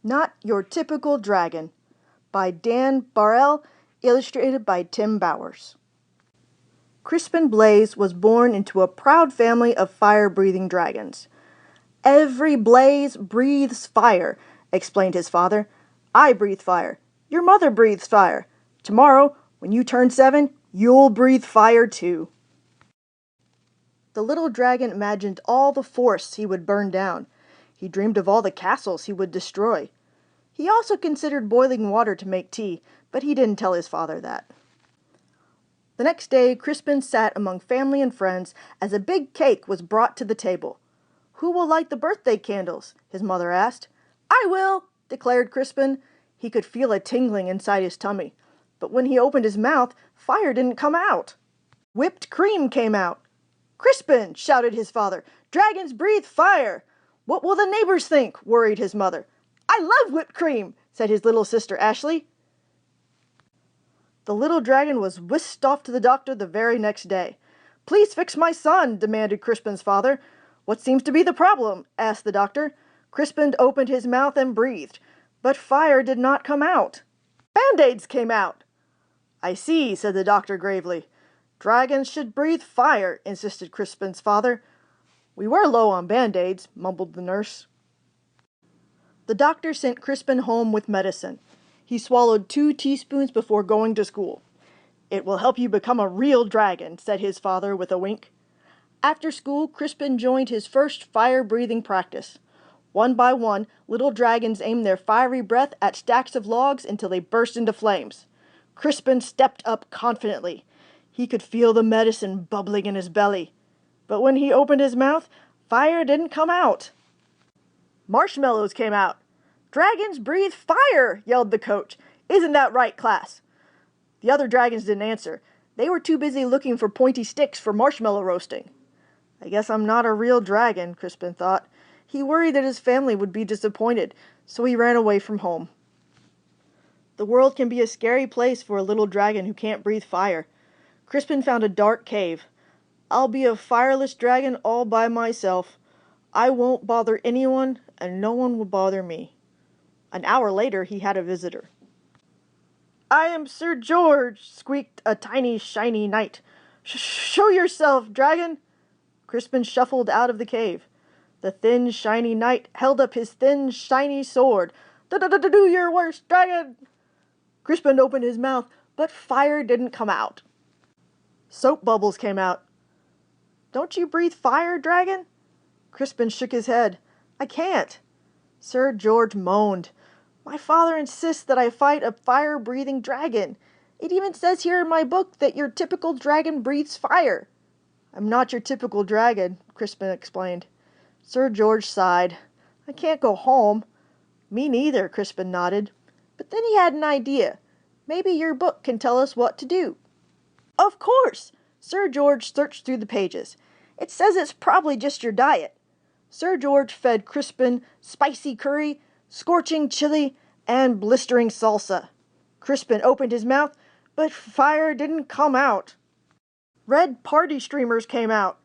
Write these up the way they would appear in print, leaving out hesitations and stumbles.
Not Your Typical Dragon by Dan Barrell, illustrated by Tim Bowers. Crispin Blaze was born into a proud family of fire-breathing dragons. "Every blaze breathes fire," explained his father. "I breathe fire. Your mother breathes fire. Tomorrow, when you turn 7, you'll breathe fire too." The little dragon imagined all the forests he would burn down. He dreamed of all the castles he would destroy. He also considered boiling water to make tea, but he didn't tell his father that. The next day, Crispin sat among family and friends as a big cake was brought to the table. "Who will light the birthday candles?" his mother asked. "I will," declared Crispin. He could feel a tingling inside his tummy, but when he opened his mouth, fire didn't come out. Whipped cream came out. "Crispin!" shouted his father. "Dragons breathe fire!" "What will the neighbors think?" worried his mother. "I love whipped cream," said his little sister Ashley. The little dragon was whisked off to the doctor the very next day. "Please fix my son," demanded Crispin's father. "What seems to be the problem?" asked the doctor. Crispin opened his mouth and breathed, but fire did not come out. Band-Aids came out. "I see," said the doctor gravely. "Dragons should breathe fire," insisted Crispin's father. "We were low on Band-Aids," mumbled the nurse. The doctor sent Crispin home with medicine. He swallowed 2 teaspoons before going to school. "It will help you become a real dragon," said his father with a wink. After school, Crispin joined his first fire-breathing practice. One by one, little dragons aimed their fiery breath at stacks of logs until they burst into flames. Crispin stepped up confidently. He could feel the medicine bubbling in his belly. But when he opened his mouth, fire didn't come out. Marshmallows came out. "Dragons breathe fire!" yelled the coach. "Isn't that right, class?" The other dragons didn't answer. They were too busy looking for pointy sticks for marshmallow roasting. "I guess I'm not a real dragon," Crispin thought. He worried that his family would be disappointed, so he ran away from home. The world can be a scary place for a little dragon who can't breathe fire. Crispin found a dark cave. "I'll be a fireless dragon all by myself. I won't bother anyone, and no one will bother me." An hour later, he had a visitor. "I am Sir George," squeaked a tiny, shiny knight. Show yourself, dragon." Crispin shuffled out of the cave. The thin, shiny knight held up his thin, shiny sword. "Do your worst, dragon!" Crispin opened his mouth, but fire didn't come out. Soap bubbles came out. "Don't you breathe fire, dragon?" Crispin shook his head. "I can't." Sir George moaned. "My father insists that I fight a fire-breathing dragon. It even says here in my book that your typical dragon breathes fire." "I'm not your typical dragon," Crispin explained. Sir George sighed. "I can't go home." "Me neither," Crispin nodded. But then he had an idea. "Maybe your book can tell us what to do." "Of course!" Sir George searched through the pages. "It says it's probably just your diet." Sir George fed Crispin spicy curry, scorching chili, and blistering salsa. Crispin opened his mouth, but fire didn't come out. Red party streamers came out.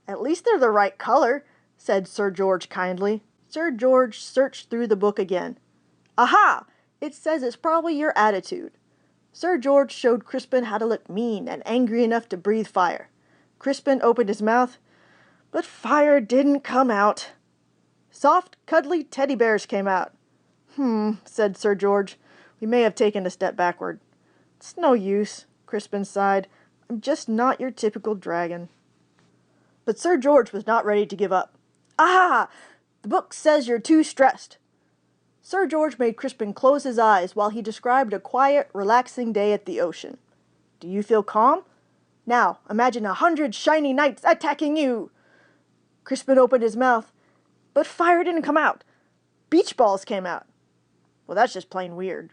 "At least they're the right color," said Sir George kindly. Sir George searched through the book again. "Aha! It says it's probably your attitude." Sir George showed Crispin how to look mean and angry enough to breathe fire. Crispin opened his mouth, but fire didn't come out. Soft, cuddly teddy bears came out. Said Sir George. "We may have taken a step backward." "It's no use," Crispin sighed. "I'm just not your typical dragon." But Sir George was not ready to give up. "Ah! The book says you're too stressed." Sir George made Crispin close his eyes while he described a quiet, relaxing day at the ocean. "Do you feel calm? Now, imagine 100 shiny knights attacking you." Crispin opened his mouth, but fire didn't come out. Beach balls came out. Well, that's just plain weird.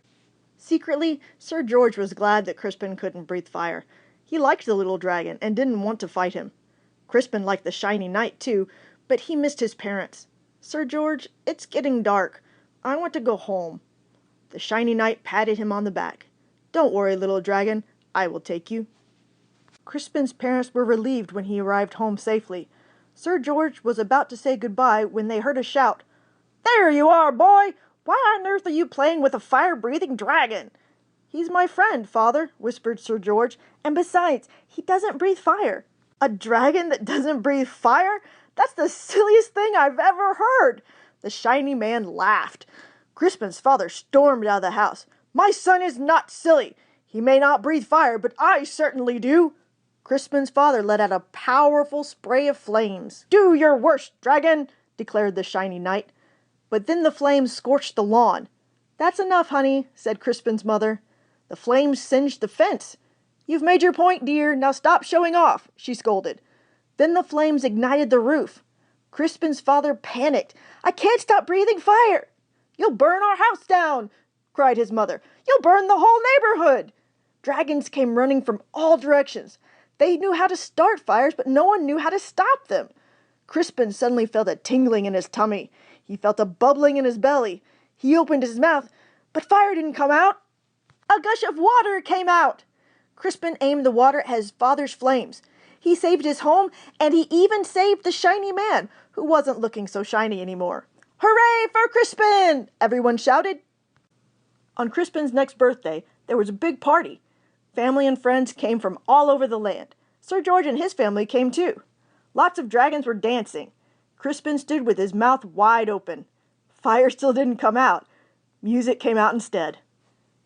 Secretly, Sir George was glad that Crispin couldn't breathe fire. He liked the little dragon and didn't want to fight him. Crispin liked the shiny knight too, but he missed his parents. "Sir George, it's getting dark. I want to go home." The shiny knight patted him on the back. "Don't worry, little dragon. I will take you." Crispin's parents were relieved when he arrived home safely. Sir George was about to say goodbye when they heard a shout. "There you are, boy! Why on earth are you playing with a fire-breathing dragon?" "He's my friend, father," whispered Sir George, "and besides, he doesn't breathe fire." "A dragon that doesn't breathe fire? That's the silliest thing I've ever heard!" The shiny man laughed. Crispin's father stormed out of the house. "My son is not silly. He may not breathe fire, but I certainly do." Crispin's father let out a powerful spray of flames. "Do your worst, dragon!" declared the shiny knight. But then the flames scorched the lawn. "That's enough, honey," said Crispin's mother. "The flames singed the fence." "You've made your point, dear. Now stop showing off," she scolded. Then the flames ignited the roof. Crispin's father panicked. "I can't stop breathing fire." "You'll burn our house down," cried his mother. "You'll burn the whole neighborhood." Dragons came running from all directions. They knew how to start fires, but no one knew how to stop them. Crispin suddenly felt a tingling in his tummy. He felt a bubbling in his belly. He opened his mouth, but fire didn't come out. A gush of water came out. Crispin aimed the water at his father's flames. He saved his home, and he even saved the shiny man, who wasn't looking so shiny anymore. "Hooray for Crispin!" everyone shouted. On Crispin's next birthday, there was a big party. Family and friends came from all over the land. Sir George and his family came too. Lots of dragons were dancing. Crispin stood with his mouth wide open. Fire still didn't come out. Music came out instead.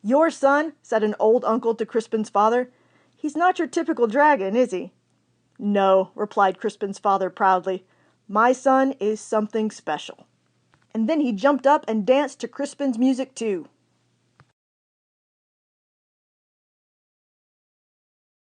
"Your son," said an old uncle to Crispin's father, "he's not your typical dragon, is he?" "No," replied Crispin's father proudly. "My son is something special." And then he jumped up and danced to Crispin's music too.